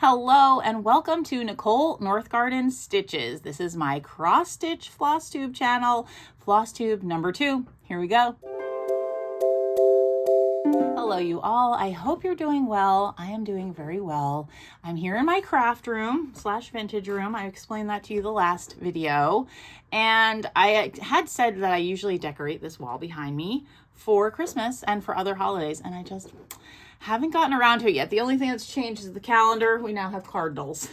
Hello and welcome to Nicole Northgarden Stitches. This is my cross stitch Flosstube channel, Flosstube number 2. Here we go. Hello you all. I hope you're doing well. I am doing very well. I'm here in my craft room / vintage room. I explained that to you the last video. And I had said that I usually decorate this wall behind me for Christmas and for other holidays. And I just haven't gotten around to it yet. The only thing that's changed is the calendar. We now have cardinals.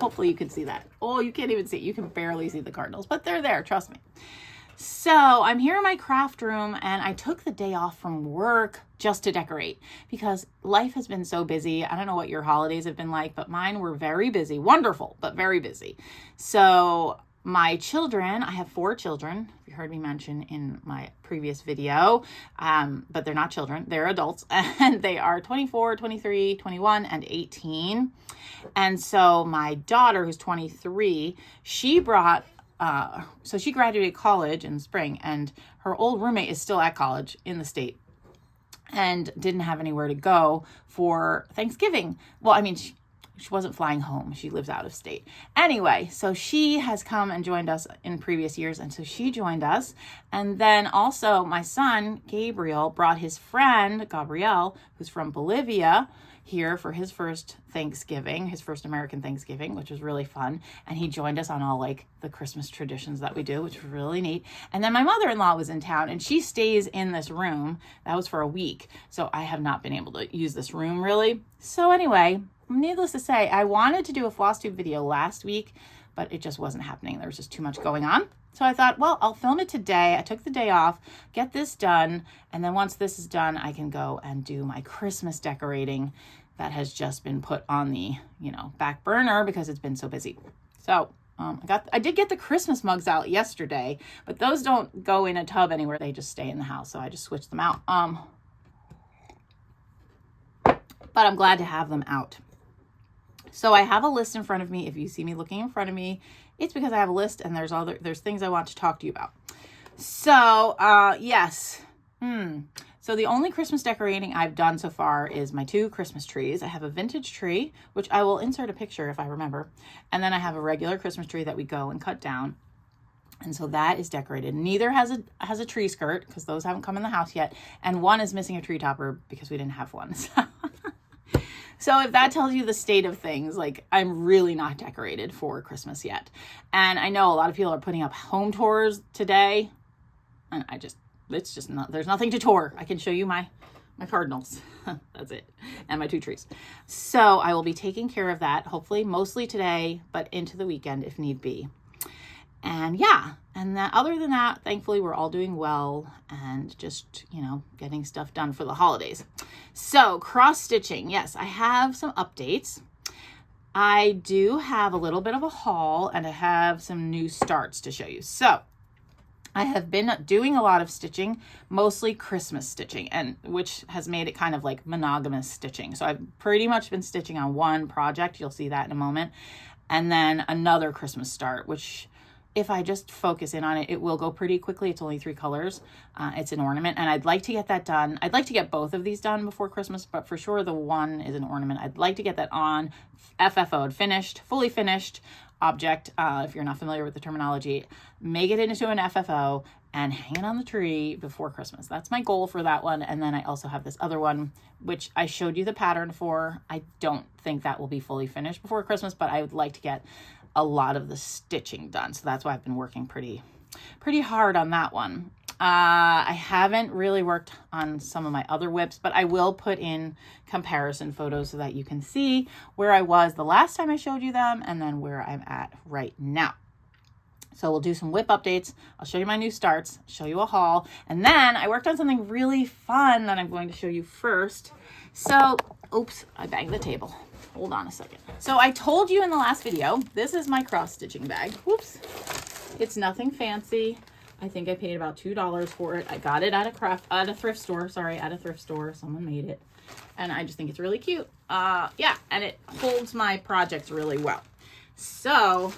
Hopefully you can see that. Oh, you can't even see it. You can barely see the cardinals, but they're there. Trust me. So I'm here in my craft room and I took the day off from work just to decorate because life has been so busy. I don't know what your holidays have been like, but mine were very busy. Wonderful, but very busy. So my children, I have 4 children, if you heard me mention in my previous video, but they're not children, they're adults, and they are 24, 23, 21, and 18. And so my daughter, who's 23, she brought so she graduated college in the spring, and her old roommate is still at college in the state and didn't have anywhere to go for Thanksgiving. Well, I mean, she wasn't flying home. She lives out of state. Anyway, so she has come and joined us in previous years, and so she joined us. And then also my son, Gabriel, brought his friend, Gabriel, who's from Bolivia, here for his first Thanksgiving, his first American Thanksgiving, which was really fun. And he joined us on all like the Christmas traditions that we do, which was really neat. And then my mother-in-law was in town and she stays in this room. That was for a week. So I have not been able to use this room really. So anyway, needless to say, I wanted to do a Flosstube video last week, but it just wasn't happening. There was just too much going on. So I thought, well, I'll film it today. I took the day off, get this done. And then once this is done, I can go and do my Christmas decorating that has just been put on the, back burner because it's been so busy. So I did get the Christmas mugs out yesterday, but those don't go in a tub anywhere. They just stay in the house. So I just switched them out. But I'm glad to have them out. So I have a list in front of me. If you see me looking in front of me, it's because I have a list and there's things I want to talk to you about. So, yes. So the only Christmas decorating I've done so far is my 2 Christmas trees. I have a vintage tree, which I will insert a picture if I remember. And then I have a regular Christmas tree that we go and cut down. And so that is decorated. Neither has a tree skirt because those haven't come in the house yet. And one is missing a tree topper because we didn't have one. So if that tells you the state of things, like I'm really not decorated for Christmas yet. And I know a lot of people are putting up home tours today. And it's just not, there's nothing to tour. I can show you my cardinals. That's it. And my 2 trees. So I will be taking care of that, hopefully mostly today, but into the weekend if need be. And yeah, and other than that, thankfully we're all doing well and just, getting stuff done for the holidays. So cross stitching. Yes, I have some updates. I do have a little bit of a haul and I have some new starts to show you. So I have been doing a lot of stitching, mostly Christmas stitching, and which has made it kind of like monogamous stitching. So I've pretty much been stitching on one project. You'll see that in a moment. And then another Christmas start, which if I just focus in on it, it will go pretty quickly. It's only 3 colors. It's an ornament, and I'd like to get that done. I'd like to get both of these done before Christmas, but for sure the one is an ornament. I'd like to get that on FFO'd, finished, fully finished object. If you're not familiar with the terminology, make it into an FFO and hang it on the tree before Christmas. That's my goal for that one. And then I also have this other one, which I showed you the pattern for. I don't think that will be fully finished before Christmas, but I would like to get a lot of the stitching done. So that's why I've been working pretty hard on that one. I haven't really worked on some of my other whips, but I will put in comparison photos so that you can see where I was the last time I showed you them and then where I'm at right now. So we'll do some whip updates. I'll show you my new starts, show you a haul, and then I worked on something really fun that I'm going to show you first. So, oops, I banged the table. Hold on a second. So I told you in the last video, this is my cross stitching bag. Whoops. It's nothing fancy. I think I paid about $2 for it. I got it at a thrift store. Sorry, at a thrift store. Someone made it. And I just think it's really cute. Yeah, and it holds my projects really well. So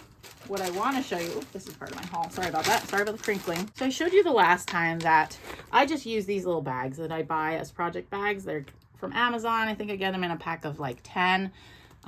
what I want to show you, this is part of my haul. Sorry about that. Sorry about the crinkling. So I showed you the last time that I just use these little bags that I buy as project bags. They're from Amazon. I think I get them in a pack of like 10.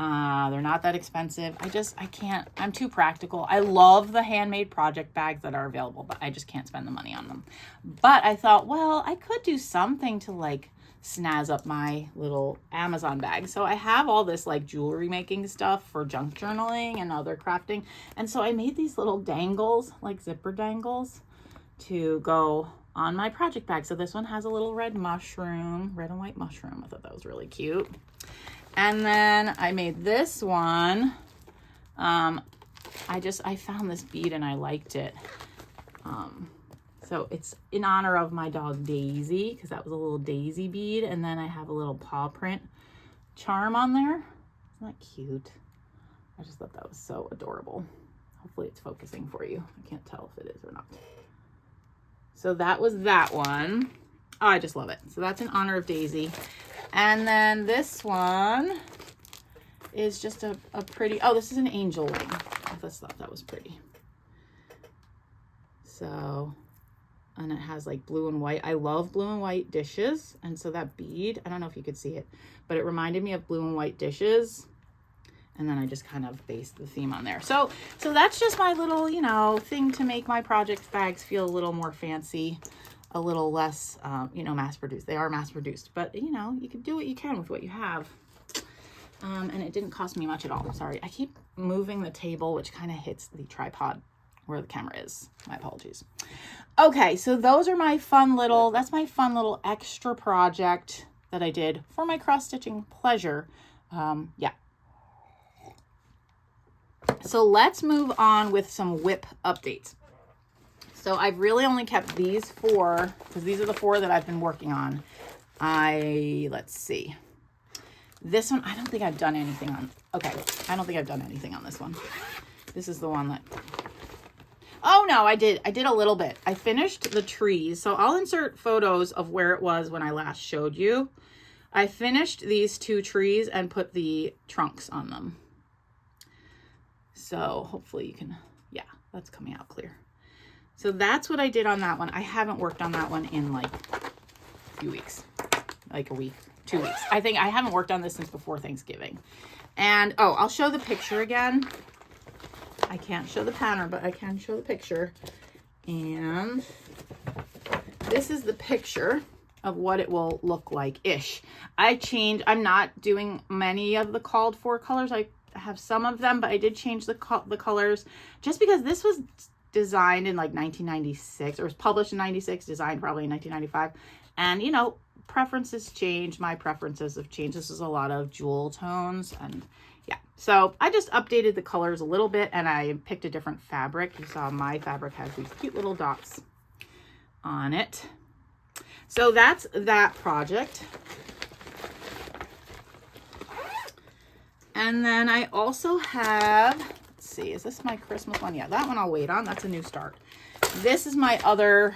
They're not that expensive. I can't, I'm too practical. I love the handmade project bags that are available, but I just can't spend the money on them. But I thought, well, I could do something to like snazz up my little Amazon bag. So I have all this like jewelry making stuff for junk journaling and other crafting. And so I made these little dangles, like zipper dangles, to go on my project bag. So this one has a little red mushroom, red and white mushroom. I thought that was really cute. And then I made this one. I found this bead and I liked it. So it's in honor of my dog Daisy, because that was a little Daisy bead. And then I have a little paw print charm on there. Isn't that cute? I just thought that was so adorable. Hopefully it's focusing for you. I can't tell if it is or not. So that was that one. Oh, I just love it. So that's in honor of Daisy. And then this one is just a pretty, oh, this is an angel wing. I just thought that was pretty. So, and it has like blue and white. I love blue and white dishes. And so that bead, I don't know if you could see it, but it reminded me of blue and white dishes. And then I just kind of based the theme on there. So that's just my little, you know, thing to make my project bags feel a little more fancy, a little less, you know, mass produced. They are mass produced, but you know, you can do what you can with what you have. And it didn't cost me much at all. Sorry, I keep moving the table, which kind of hits the tripod where the camera is. My apologies. Okay, so those are my fun little, that's my fun little extra project that I did for my cross stitching pleasure. Yeah. So let's move on with some whip updates. So I've really only kept these 4 because these are the 4 that I've been working on. Let's see. This one, I don't think I've done anything on. Okay, I don't think I've done anything on this one. This is the one that, oh no, I did a little bit. I finished the trees. So I'll insert photos of where it was when I last showed you. I finished these 2 trees and put the trunks on them. So hopefully you can, yeah, that's coming out clear. So that's what I did on that one. I haven't worked on that one in like a few weeks, like a week, 2 weeks. I think I haven't worked on this since before Thanksgiving. And, oh, I'll show the picture again. I can't show the pattern, but I can show the picture. And this is the picture of what it will look like-ish. I'm not doing many of the called for colors. I have some of them, but I did change the colors just because this was designed in like 1996, or was published in 96, designed probably in 1995. And you know, preferences change. My preferences have changed. This is a lot of jewel tones, and yeah. So I just updated the colors a little bit, and I picked a different fabric. You saw my fabric has these cute little dots on it. So that's that project. And then I also have, let's see, is this my Christmas one? Yeah, that one I'll wait on. That's a new start. This is my other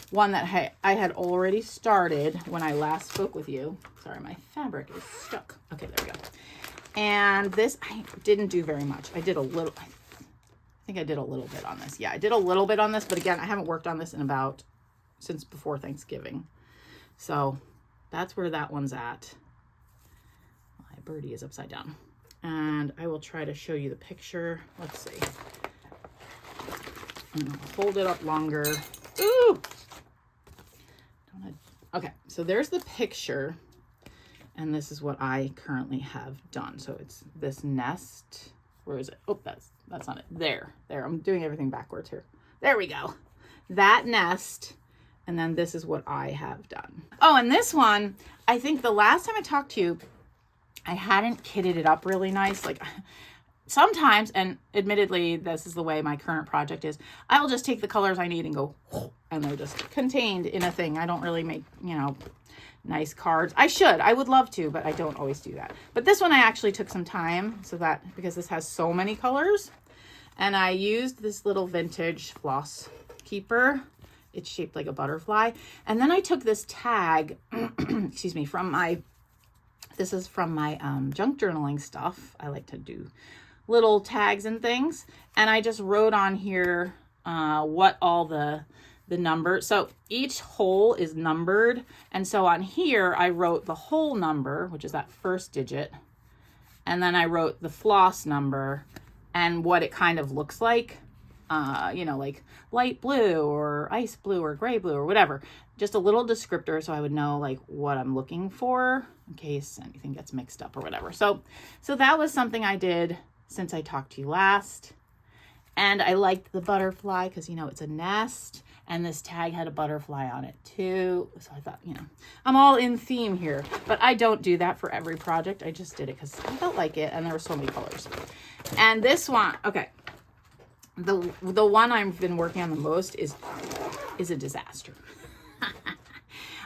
one that I had already started when I last spoke with you. Sorry, my fabric is stuck. Okay, there we go. And this, I didn't do very much. I did a little, I think I did a little bit on this. Yeah, I did a little bit on this, but again, I haven't worked on this since before Thanksgiving. So that's where that one's at. My birdie is upside down. And I will try to show you the picture. Let's see. I'm gonna fold it up longer. Ooh! Okay, so there's the picture. And this is what I currently have done. So it's this nest. Where is it? Oh, that's not it. There. I'm doing everything backwards here. There we go. That nest. And then this is what I have done. Oh, and this one, I think the last time I talked to you, I hadn't kitted it up really nice. Like sometimes, and admittedly, this is the way my current project is, I'll just take the colors I need and go, and they're just contained in a thing. I don't really make, you know, nice cards. I would love to, but I don't always do that. But this one I actually took some time because this has so many colors, and I used this little vintage floss keeper. It's shaped like a butterfly. And then I took this tag, excuse me, this is from my junk journaling stuff. I like to do little tags and things. And I just wrote on here what all the numbers. So each hole is numbered. And so on here, I wrote the whole number, which is that first digit. and then I wrote the floss number and what it kind of looks like, you know, like light blue or ice blue or gray blue or whatever. Just a little descriptor so I would know like what I'm looking for in case anything gets mixed up or whatever. So that was something I did since I talked to you last. And I liked the butterfly because, you know, it's a nest, and this tag had a butterfly on it too. So I thought, you know, I'm all in theme here, but I don't do that for every project. I just did it because I felt like it, and there were so many colors. And this one, okay, the one I've been working on the most is a disaster.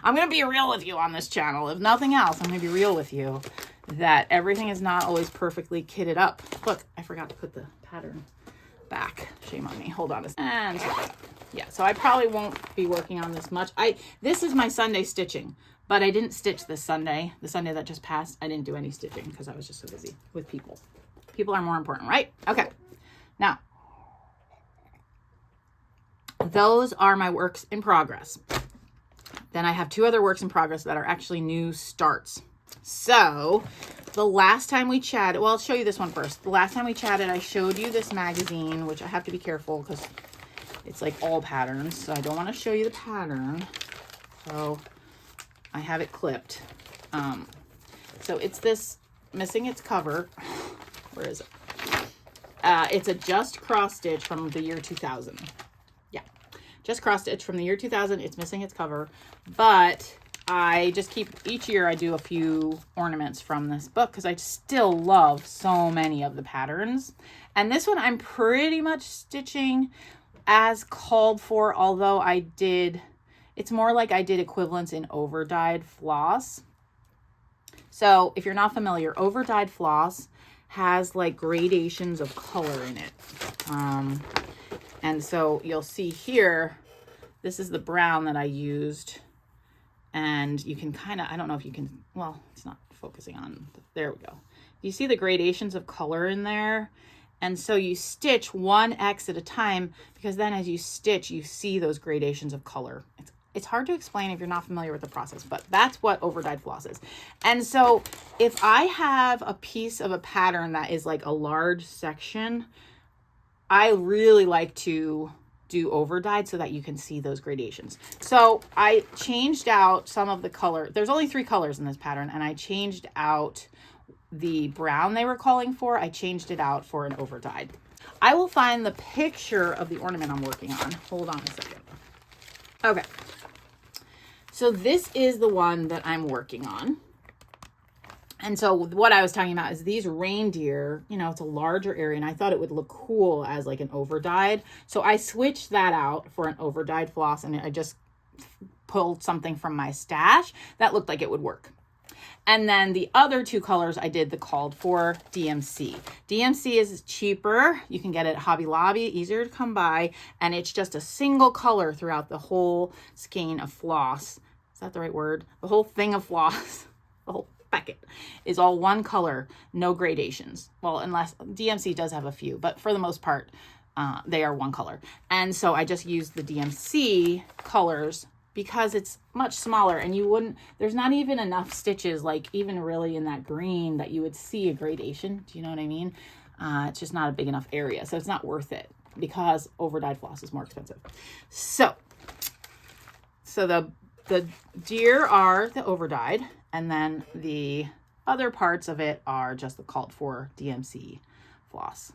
I'm going to be real with you on this channel. If nothing else, I'm going to be real with you that everything is not always perfectly kitted up. Look, I forgot to put the pattern back. Shame on me. Hold on a second. And yeah, so I probably won't be working on this much. This is my Sunday stitching, but I didn't stitch this Sunday. The Sunday that just passed, I didn't do any stitching because I was just so busy with people. People are more important, right? Okay. Now, those are my works in progress. Then I have 2 other works in progress that are actually new starts. So the last time we chatted, well, I'll show you this one first. The last time we chatted, I showed you this magazine, which I have to be careful because it's like all patterns. So I don't want to show you the pattern. So I have it clipped. So it's this, missing its cover. Where is it? It's a just cross stitch from the year 2000. Yeah, just cross stitch from the year 2000. It's missing its cover, but I just keep, each year I do a few ornaments from this book because I still love so many of the patterns. And this one I'm pretty much stitching as called for, although it's more like I did equivalents in over dyed floss. So if you're not familiar, over dyed floss has like gradations of color in it. And so you'll see here, this is the brown that I used. And you can kind of, I don't know if you can, well, it's not focusing on, there we go. You see the gradations of color in there? And so you stitch 1 X at a time, because then as you stitch, you see those gradations of color. It's hard to explain if you're not familiar with the process, but that's what overdyed floss is. And so if I have a piece of a pattern that is like a large section, I really like to do overdyed so that you can see those gradations. So I changed out some of the color. There's only 3 colors in this pattern, and I changed out the brown they were calling for. I changed it out for an overdyed. I will find the picture of the ornament I'm working on. Hold on a second. Okay. So this is the one that I'm working on. And so what I was talking about is these reindeer, you know, it's a larger area, and I thought it would look cool as like an overdyed. So I switched that out for an overdyed floss, and I just pulled something from my stash that looked like it would work. And then the other 2 colors I did the called for DMC. DMC is cheaper. You can get it at Hobby Lobby, easier to come by, and it's just a single color throughout the whole skein of floss. Is that the right word? The whole thing of floss, the whole packet is all one color, no gradations. Well, unless DMC does have a few, but for the most part, they are one color. And so I just used the DMC colors because it's much smaller, and there's not even enough stitches, like even really in that green, that you would see a gradation. Do you know what I mean? It's just not a big enough area. So it's not worth it because overdyed floss is more expensive. So the deer are the overdyed, and then the other parts of it are just the called for DMC floss.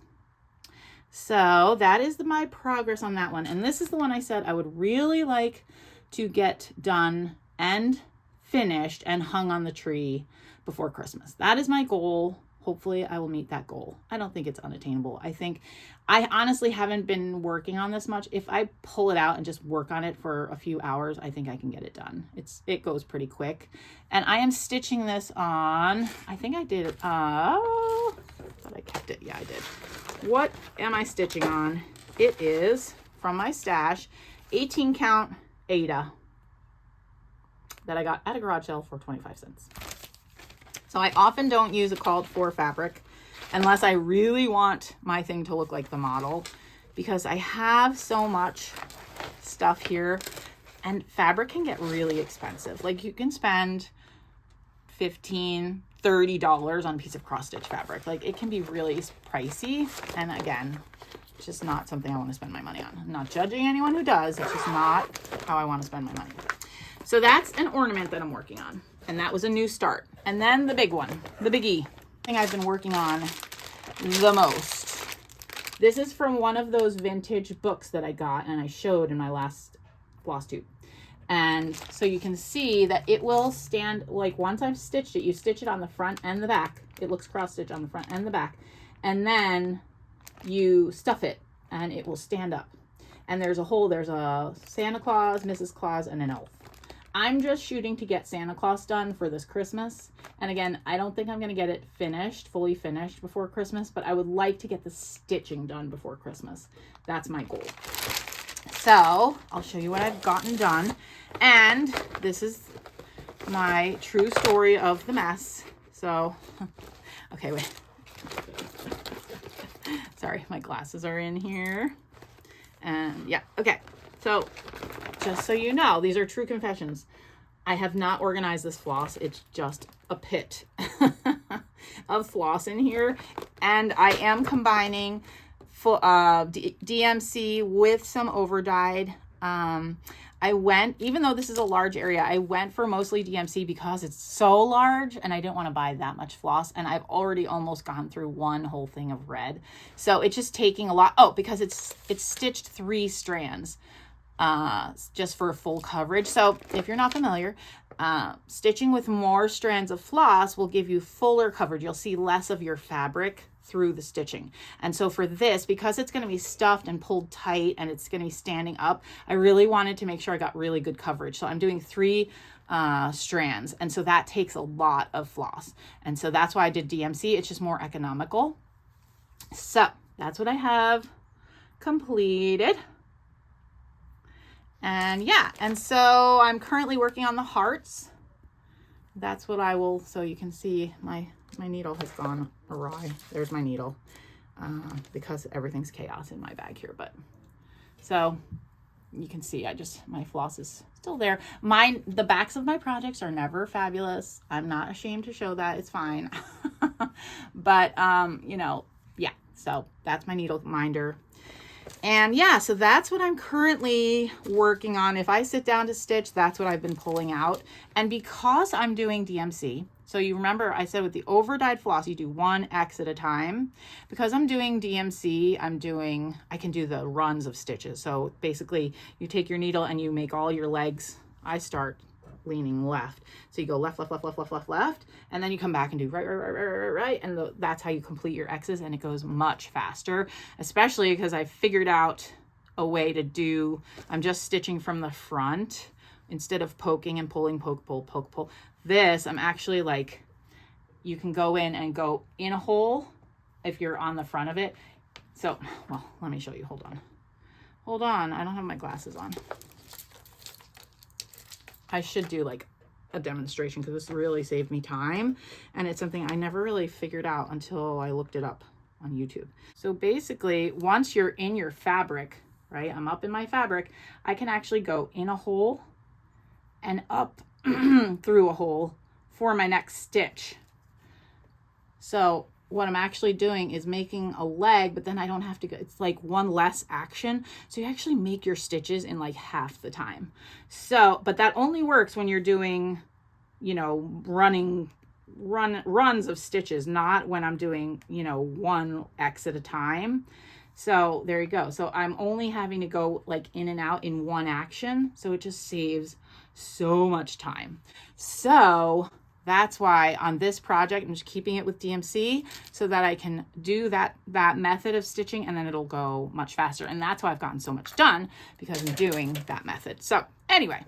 So that is my progress on that one. And this is the one I said I would really like to get done and finished and hung on the tree before Christmas. That is my goal. Hopefully I will meet that goal. I don't think it's unattainable. I honestly haven't been working on this much. If I pull it out and just work on it for a few hours, I think I can get it done. It goes pretty quick. And I am stitching this on, I think I did, I thought I kept it. Yeah, I did. What am I stitching on? It is from my stash, 18 count Ada that I got at a garage sale for 25 cents. So I often don't use a called for fabric unless I really want my thing to look like the model, because I have so much stuff here, and fabric can get really expensive. Like you can spend $15, $30 on a piece of cross stitch fabric. Like, it can be really pricey. And again, it's just not something I want to spend my money on. I'm not judging anyone who does. It's just not how I want to spend my money. So that's an ornament that I'm working on. And that was a new start. And then the big one, the biggie, thing I've been working on the most. This is from one of those vintage books that I got and I showed in my last Flosstube. And so you can see that it will stand, like once I've stitched it, you stitch it on the front and the back. It looks cross stitch on the front and the back. And then you stuff it and it will stand up. And there's a hole, there's a Santa Claus, Mrs. Claus, and an elf. I'm just shooting to get Santa Claus done for this Christmas. And again, I don't think I'm going to get it finished, fully finished before Christmas, but I would like to get the stitching done before Christmas. That's my goal. So I'll show you what I've gotten done. And this is my true story of the mess. So, okay, wait. Sorry, my glasses are in here. And yeah, okay. So just so you know, these are true confessions. I have not organized this floss. It's just a pit of floss in here. And I am combining DMC with some overdyed. I went, even though this is a large area, I went for mostly DMC because it's so large and I didn't want to buy that much floss. And I've already almost gone through one whole thing of red. So it's just taking a lot. Oh, because it's stitched 3 strands. Just for full coverage. So if you're not familiar, stitching with more strands of floss will give you fuller coverage. You'll see less of your fabric through the stitching. And so for this, because it's going to be stuffed and pulled tight and it's going to be standing up, I really wanted to make sure I got really good coverage. So I'm doing 3 strands. And so that takes a lot of floss. And so that's why I did DMC. It's just more economical. So that's what I have completed. And yeah, and so I'm currently working on the hearts. That's what I will, so you can see my needle has gone awry. There's my needle, because everything's chaos in my bag here. But so you can see, my floss is still there. The backs of my projects are never fabulous. I'm not ashamed to show that. It's fine. But, you know, yeah, so that's my needle minder. And yeah, so that's what I'm currently working on. If I sit down to stitch, that's what I've been pulling out. And because I'm doing DMC, so you remember I said with the overdyed floss, you do 1 X at a time. Because I'm doing DMC, I can do the runs of stitches. So basically you take your needle and you make all your legs. I start leaning left. So you go left, left, left, left, left, left, left, and then you come back and do right, right, right, right, right, right. And that's how you complete your X's, and it goes much faster, especially because I figured out a way to do, I'm just stitching from the front instead of poking and pulling, poke, pull, poke, pull. This, I'm actually like, you can go in and go in a hole if you're on the front of it. So, well, let me show you. Hold on. Hold on. I don't have my glasses on. I should do like a demonstration because this really saved me time. And it's something I never really figured out until I looked it up on YouTube. So basically, once you're in your fabric, right? I'm up in my fabric. I can actually go in a hole and up through a hole for my next stitch. So what I'm actually doing is making a leg, but then I don't have to go, it's like one less action. So you actually make your stitches in like half the time. So, but that only works when you're doing, you know, runs of stitches, not when I'm doing, you know, 1 X at a time. So there you go. So I'm only having to go like in and out in 1 action. So it just saves so much time. So that's why on this project, I'm just keeping it with DMC so that I can do that method of stitching and then it'll go much faster. And that's why I've gotten so much done, because I'm doing that method. So anyway,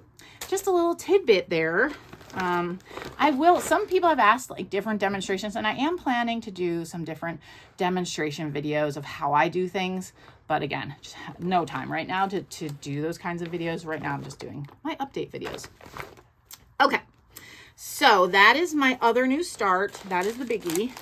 just a little tidbit there. Some people have asked like different demonstrations, and I am planning to do some different demonstration videos of how I do things. But again, just have no time right now to do those kinds of videos. Right now, I'm just doing my update videos. Okay. So that is my other new start. That is the biggie.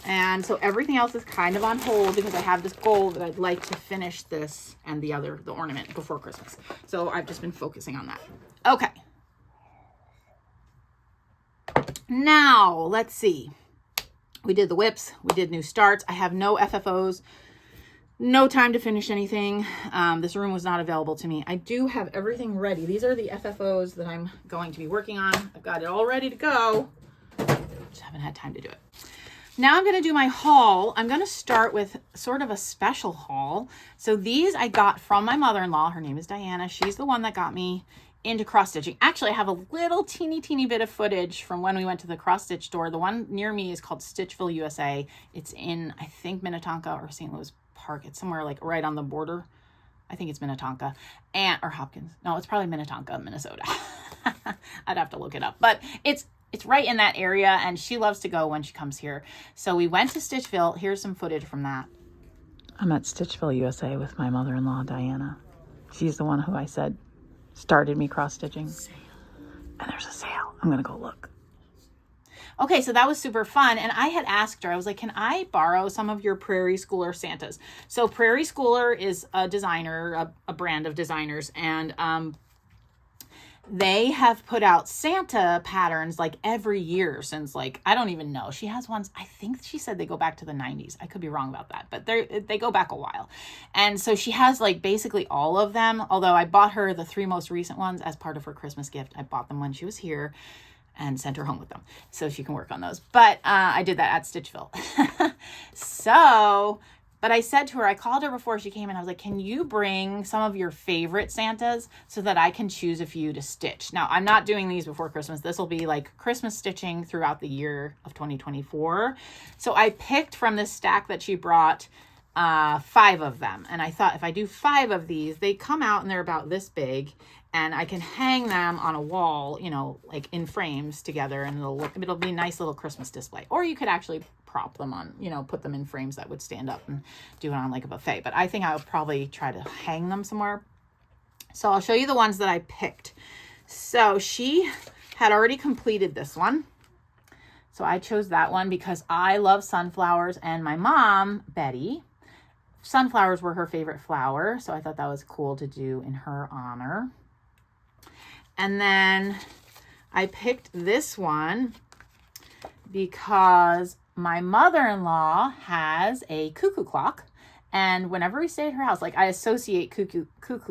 And so everything else is kind of on hold because I have this goal that I'd like to finish this and the ornament before Christmas. So I've just been focusing on that. Okay. Now, let's see. We did the whips. We did new starts. I have no FFOs. No time to finish anything. This room was not available to me. I do have everything ready. These are the FFOs that I'm going to be working on. I've got it all ready to go. Just haven't had time to do it. Now I'm going to do my haul. I'm going to start with sort of a special haul. So these I got from my mother-in-law. Her name is Diana. She's the one that got me into cross stitching. Actually, I have a little teeny bit of footage from when we went to the cross stitch store. The one near me is called Stitchville, USA. It's in, I think, Minnetonka or St. Louis Park. It's somewhere like right on the border. I think it's Minnetonka or Hopkins. No, it's probably Minnetonka, Minnesota. I'd have to look it up, but it's right in that area, and she loves to go when she comes here. So we went to Stitchville. Here's some footage from that. I'm at Stitchville, USA with my mother-in-law, Diana. She's the one who I said started me cross-stitching. And there's a sale. I'm going to go look. Okay, so that was super fun. And I had asked her, I was like, can I borrow some of your Prairie Schooler Santas? So Prairie Schooler is a designer, a brand of designers. And they have put out Santa patterns like every year since, like, I don't even know. She has ones, I think she said they go back to the 90s. I could be wrong about that, but they go back a while. And so she has like basically all of them. Although I bought her the 3 most recent ones as part of her Christmas gift. I bought them when she was here and sent her home with them so she can work on those. But I did that at Stitchville. But I said to her, I called her before she came in. I was like, can you bring some of your favorite Santas so that I can choose a few to stitch? Now, I'm not doing these before Christmas. This will be like Christmas stitching throughout the year of 2024. So I picked from this stack that she brought 5 of them. And I thought if I do 5 of these, they come out and they're about this big. And I can hang them on a wall, you know, like in frames together, and it'll be a nice little Christmas display. Or you could actually prop them on, you know, put them in frames that would stand up and do it on like a buffet. But I think I would probably try to hang them somewhere. So I'll show you the ones that I picked. So she had already completed this one. So I chose that one because I love sunflowers, and my mom, Betty, sunflowers were her favorite flower. So I thought that was cool to do in her honor. And then I picked this one because my mother-in-law has a cuckoo clock. And whenever we stay at her house, like I associate cuckoo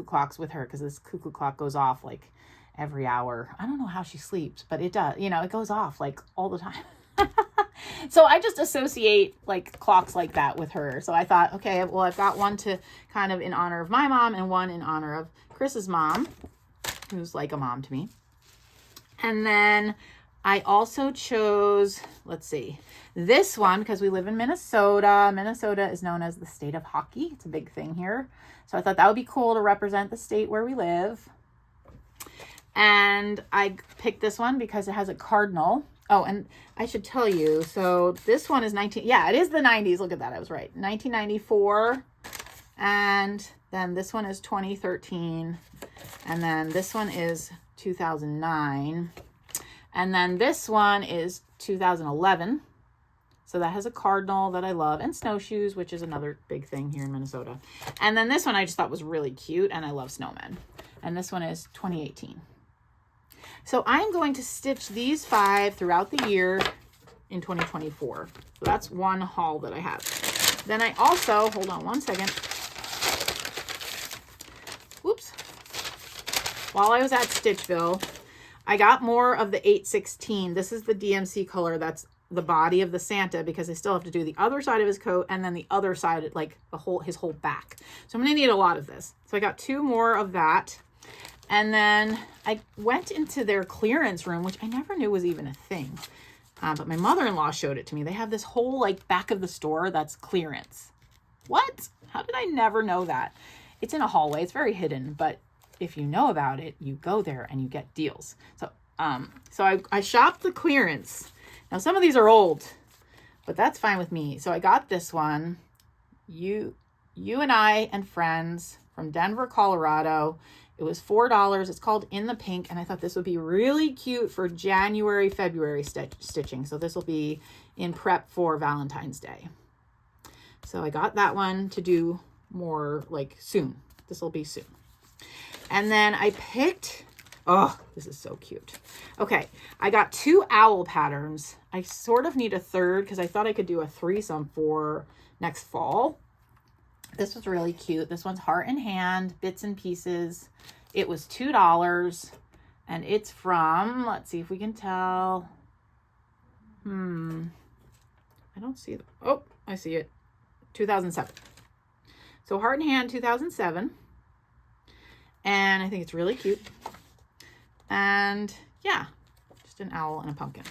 clocks with her because this cuckoo clock goes off like every hour. I don't know how she sleeps, but it does. You know, it goes off like all the time. So I just associate like clocks like that with her. So I thought, okay, well, I've got one to kind of in honor of my mom and one in honor of Chris's mom, who's like a mom to me. And then I also chose, let's see, this one because we live in Minnesota. Minnesota is known as the state of hockey. It's a big thing here. So I thought that would be cool to represent the state where we live. And I picked this one because it has a cardinal. Oh, and I should tell you, so this one is it is the 90s. Look at that. I was right. 1994. And then this one is 2013. And then this one is 2009. And then this one is 2011. So that has a cardinal that I love, and snowshoes, which is another big thing here in Minnesota. And then this one I just thought was really cute, and I love snowmen. And this one is 2018. So I'm going to stitch these 5 throughout the year in 2024. So that's one haul that I have. Then I also, hold on one second. Whoops. While I was at Stitchville, I got more of the 816. This is the DMC color. That's the body of the Santa, because I still have to do the other side of his coat and then the other side, like his whole back. So I'm going to need a lot of this. So I got 2 more of that. And then I went into their clearance room, which I never knew was even a thing. But my mother-in-law showed it to me. They have this whole like back of the store that's clearance. What? How did I never know that? It's in a hallway. It's very hidden, but if you know about it, you go there and you get deals. So I shopped the clearance. Now some of these are old, but that's fine with me. So I got this one. You and I and Friends from Denver, Colorado. It was $4. It's called In the Pink, and I thought this would be really cute for January, February stitching. So this will be in prep for Valentine's Day. So I got that one to do more like soon. This will be soon. And then I picked Oh, this is so cute. Okay, I got 2 owl patterns. I sort of need a third because I thought I could do a threesome for next fall. This was really cute. This one's heart and hand, bits and pieces. It was $2 and it's from, let's see if we can tell. I don't see it. Oh, I see it. 2007. So heart and hand, 2007. And I think it's really cute. And yeah, just an owl and a pumpkin.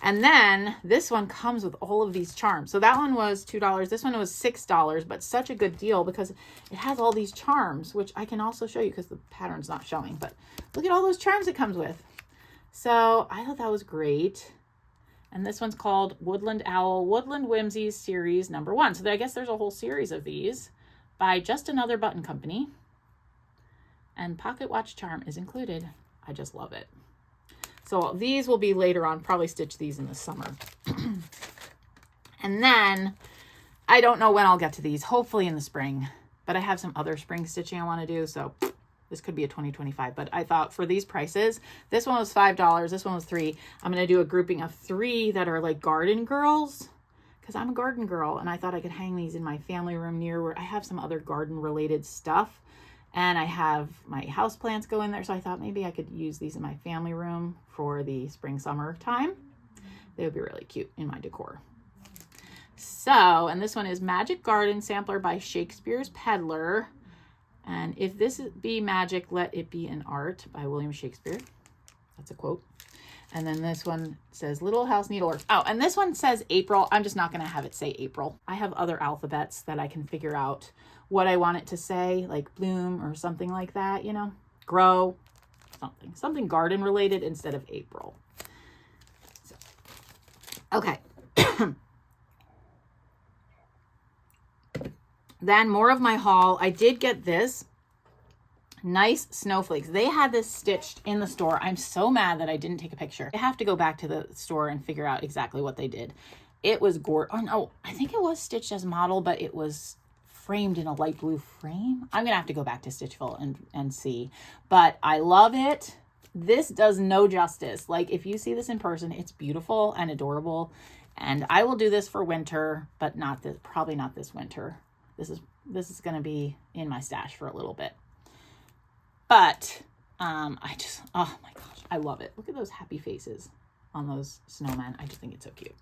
And then this one comes with all of these charms. So that one was $2. This one was $6, but such a good deal because it has all these charms, which I can also show you because the pattern's not showing. But look at all those charms it comes with. So I thought that was great. And this one's called Woodland Owl, Woodland Whimsies Series #1. So I guess there's a whole series of these by Just Another Button Company. And pocket watch charm is included. I just love it. So these will be later on, probably stitch these in the summer. And then I don't know when I'll get to these, hopefully in the spring, but I have some other spring stitching I want to do. So this could be a 2025, but I thought for these prices, this one was $5. This one was $3. I'm going to do a grouping of 3 that are like garden girls because I'm a garden girl and I thought I could hang these in my family room near where I have some other garden related stuff. And I have my house plants go in there. So I thought maybe I could use these in my family room for the spring, summer time. They would be really cute in my decor. So, and this one is Magic Garden Sampler by Shakespeare's Peddler. And if this be magic, let it be an art by William Shakespeare. That's a quote. And then this one says Little House Needlework. Oh, and this one says April. I'm just not going to have it say April. I have other alphabets that I can figure out what I want it to say, like bloom or something like that, you know, grow, something garden related instead of April. So, okay. Then more of my haul. I did get this nice snowflakes. They had this stitched in the store. I'm so mad that I didn't take a picture. I have to go back to the store and figure out exactly what they did. It was gorgeous. Oh no, I think it was stitched as model, but it was framed in a light blue frame. I'm gonna have to go back to Stitchville and see, but I love it. This does no justice. Like if you see this in person, it's beautiful and adorable. And I will do this for winter, but not this, probably not this winter. This is going to be in my stash for a little bit. But I just, oh my gosh, I love it. Look at those happy faces on those snowmen. I just think it's so cute.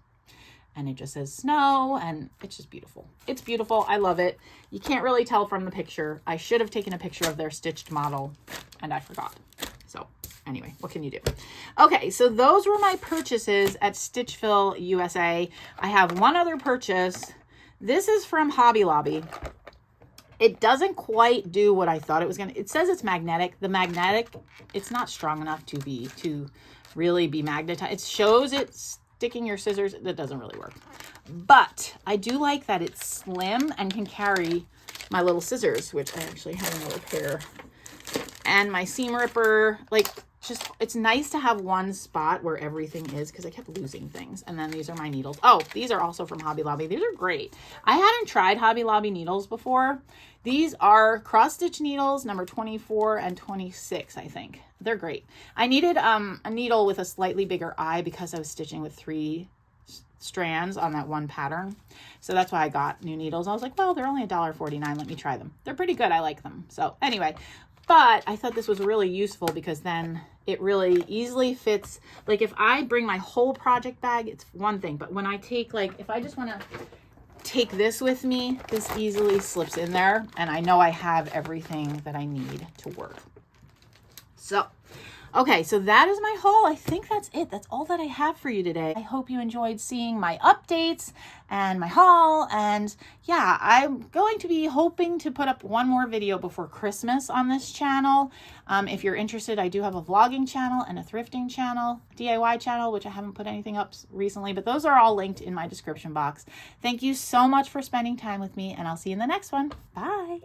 And it just says snow and it's just beautiful. It's beautiful. I love it. You can't really tell from the picture. I should have taken a picture of their stitched model and I forgot. So anyway, what can you do? Okay, so those were my purchases at Stitchville, USA. I have one other purchase. This is from Hobby Lobby. It doesn't quite do what I thought it was going to. It says it's magnetic. The magnetic, it's not strong enough to really be magnetized. It shows it's sticking your scissors. That doesn't really work. But I do like that it's slim and can carry my little scissors, which I actually have another pair. And my seam ripper, like just, it's nice to have one spot where everything is because I kept losing things. And then these are my needles. Oh, these are also from Hobby Lobby. These are great. I hadn't tried Hobby Lobby needles before. These are cross stitch needles, number 24 and 26, I think. They're great. I needed a needle with a slightly bigger eye because I was stitching with 3 strands on that one pattern. So that's why I got new needles. I was like, well, they're only $1.49. Let me try them. They're pretty good. I like them. So anyway, but I thought this was really useful because then it really easily fits. Like if I bring my whole project bag, it's one thing. But when I take, like, if I just want to take this with me, this easily slips in there. And I know I have everything that I need to work. So, okay, so that is my haul. I think that's it. That's all that I have for you today. I hope you enjoyed seeing my updates and my haul. And yeah, I'm going to be hoping to put up one more video before Christmas on this channel. If you're interested, I do have a vlogging channel and a thrifting channel, DIY channel, which I haven't put anything up recently, but those are all linked in my description box. Thank you so much for spending time with me, and I'll see you in the next one. Bye.